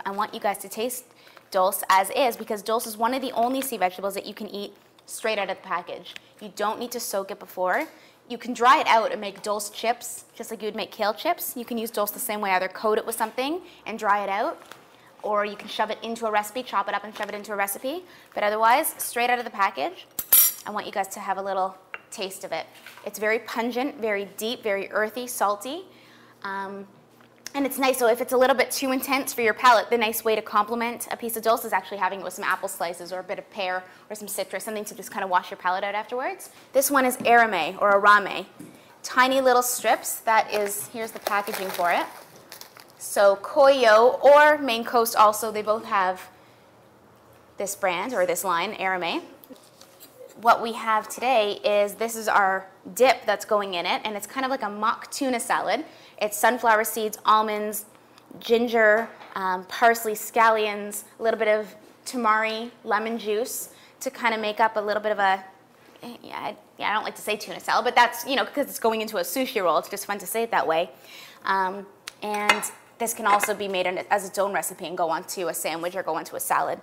I want you guys to taste dulse as is, because dulse is one of the only sea vegetables that you can eat straight out of the package. You don't need to soak it before. You can dry it out and make dulse chips, just like you would make kale chips. You can use dulse the same way, either coat it with something and dry it out, or you can shove it into a recipe, chop it up and shove it into a recipe. But otherwise, straight out of the package, I want you guys to have a little taste of it. It's very pungent, very deep, very earthy, salty. And it's nice, so if it's a little bit too intense for your palate, the nice way to complement a piece of dulse is actually having it with some apple slices or a bit of pear or some citrus, something to just kind of wash your palate out afterwards. This one is arame or arame. Tiny little strips. That is, here's the packaging for it. So Koyo or Maine Coast also, they both have this brand or this line, arame. What we have today is, this is our dip that's going in it, and it's kind of like a mock tuna salad. It's sunflower seeds, almonds, ginger, parsley, scallions, a little bit of tamari, lemon juice to kind of make up a little bit of a, I don't like to say tuna salad, but that's, because it's going into a sushi roll, it's just fun to say it that way. And this can also be made as its own recipe and go onto a sandwich or go onto a salad.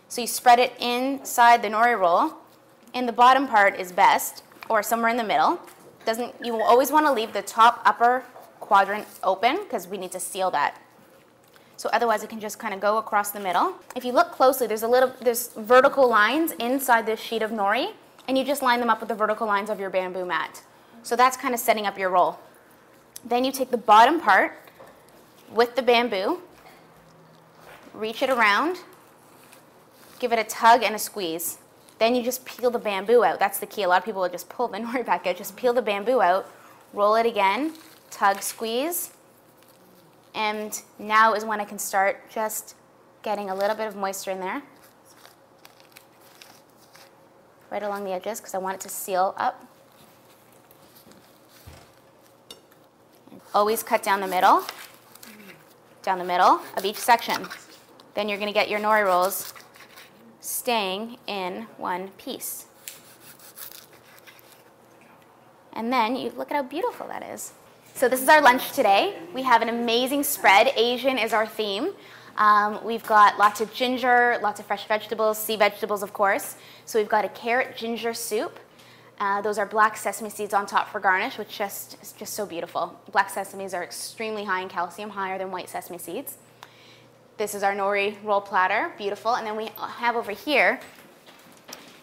So you spread it inside the nori roll. In the bottom part is best, or somewhere in the middle. You will always want to leave the top upper quadrant open because we need to seal that. So otherwise it can just kind of go across the middle. If you look closely, there's vertical lines inside this sheet of nori, and you just line them up with the vertical lines of your bamboo mat. So that's kind of setting up your roll. Then you take the bottom part with the bamboo, reach it around, give it a tug and a squeeze. Then you just peel the bamboo out. That's the key. A lot of people will just pull the nori back out. Just peel the bamboo out, roll it again, tug, squeeze. And now is when I can start just getting a little bit of moisture in there. Right along the edges, because I want it to seal up. And always cut down the middle of each section. Then you're going to get your nori rolls staying in one piece. And then you look at how beautiful that is. So this is our lunch today. We have an amazing spread. Asian is our theme. We've got lots of ginger, lots of fresh vegetables, sea vegetables of course. So we've got a carrot ginger soup. Those are black sesame seeds on top for garnish, which is just so beautiful. Black sesames are extremely high in calcium, higher than white sesame seeds. This is our nori roll platter, beautiful. And then we have over here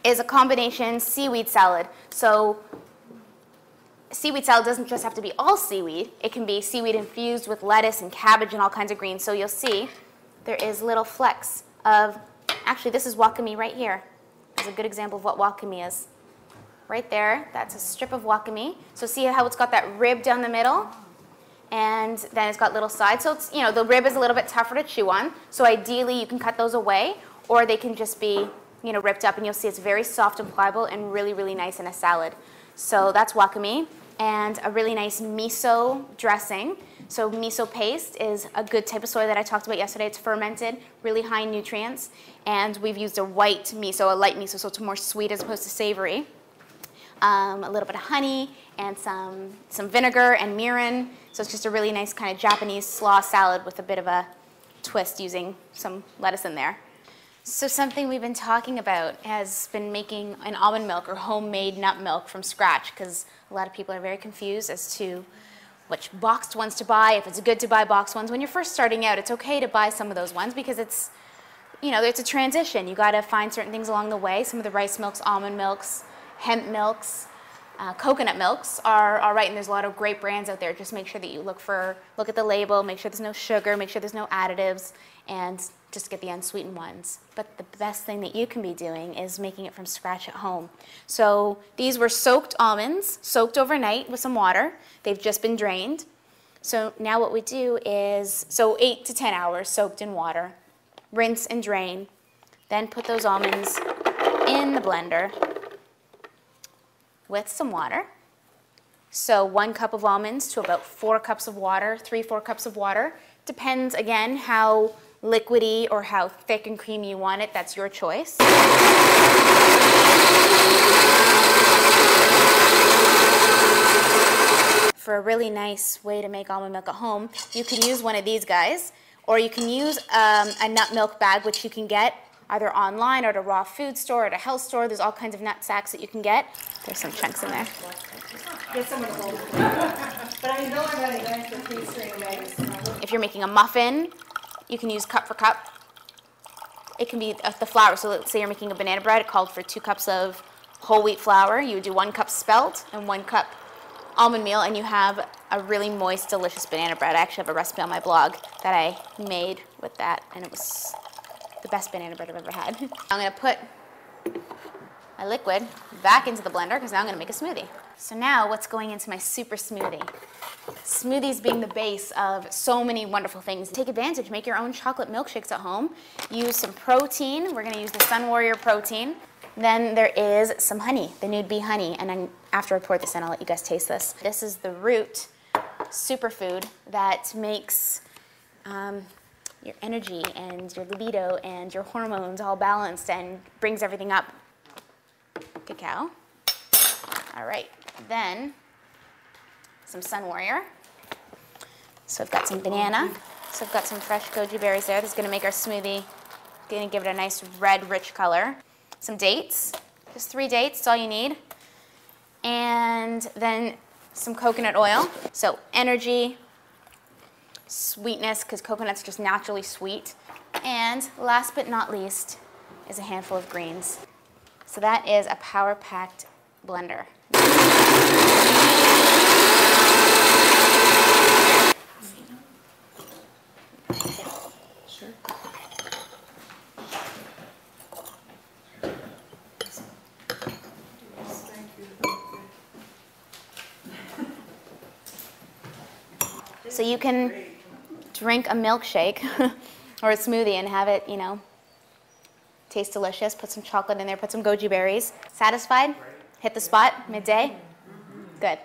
is a combination seaweed salad. So seaweed salad doesn't just have to be all seaweed. It can be seaweed infused with lettuce and cabbage and all kinds of greens. So you'll see there is little flecks of, actually this is wakame right here. It's a good example of what wakame is. Right there, that's a strip of wakame. So see how it's got that rib down the middle? And then it's got little sides. So it's, the rib is a little bit tougher to chew on. So ideally you can cut those away, or they can just be, ripped up, and you'll see it's very soft and pliable and really, really nice in a salad. So that's wakame, and a really nice miso dressing. So miso paste is a good type of soy that I talked about yesterday. It's fermented, really high in nutrients, and we've used a white miso, a light miso, so it's more sweet as opposed to savory. A little bit of honey and some vinegar and mirin. So it's just a really nice kind of Japanese slaw salad with a bit of a twist using some lettuce in there. So something we've been talking about has been making an almond milk or homemade nut milk from scratch, because a lot of people are very confused as to which boxed ones to buy, if it's good to buy boxed ones. When you're first starting out, it's okay to buy some of those ones because it's, it's a transition. You got to find certain things along the way. Some of the rice milks, almond milks, hemp milks, coconut milks are all right, and there's a lot of great brands out there. Just make sure that you look at the label, make sure there's no sugar, make sure there's no additives, and just get the unsweetened ones. But the best thing that you can be doing is making it from scratch at home. So these were soaked almonds, soaked overnight with some water. They've just been drained. So now what we do is, 8 to 10 hours soaked in water, rinse and drain, then put those almonds in the blender with some water. So 1 cup of almonds to about 4 cups of water, 3-4 cups of water. Depends, again, how liquidy or how thick and creamy you want it. That's your choice. For a really nice way to make almond milk at home, you could use one of these guys, Or you can use a nut milk bag, which you can get either online or at a raw food store or at a health store. There's all kinds of nut sacks that you can get. There's some chunks in there. Get someone to hold it. But I know I'm running out for pastry away. If you're making a muffin, you can use cup for cup. It can be the flour. So let's say you're making a banana bread. It called for 2 cups of whole wheat flour. You would do 1 cup spelt and 1 cup almond meal, and you have a really moist, delicious banana bread. I actually have a recipe on my blog that I made with that, and it was the best banana bread I've ever had. I'm going to put my liquid back into the blender because now I'm going to make a smoothie. So now what's going into my super smoothie? Smoothies being the base of so many wonderful things. Take advantage, make your own chocolate milkshakes at home. Use some protein. We're going to use the Sun Warrior protein. Then there is some honey, the Nude Bee honey, and then after I pour this in, I'll let you guys taste this. This is the root superfood that makes your energy and your libido and your hormones all balanced and brings everything up. Cacao. All right, then some Sun Warrior. So I've got some banana. So I've got some fresh goji berries there. This is going to make our smoothie, going to give it a nice red, rich color. Some dates, just 3 dates, that's all you need. And then some coconut oil. So energy, sweetness, because coconut's just naturally sweet. And last but not least is a handful of greens. So that is a power-packed blender. Sure. So you can drink a milkshake or a smoothie and have it, you know, taste delicious. Put some chocolate in there, put some goji berries. Satisfied? Hit the spot midday? Good.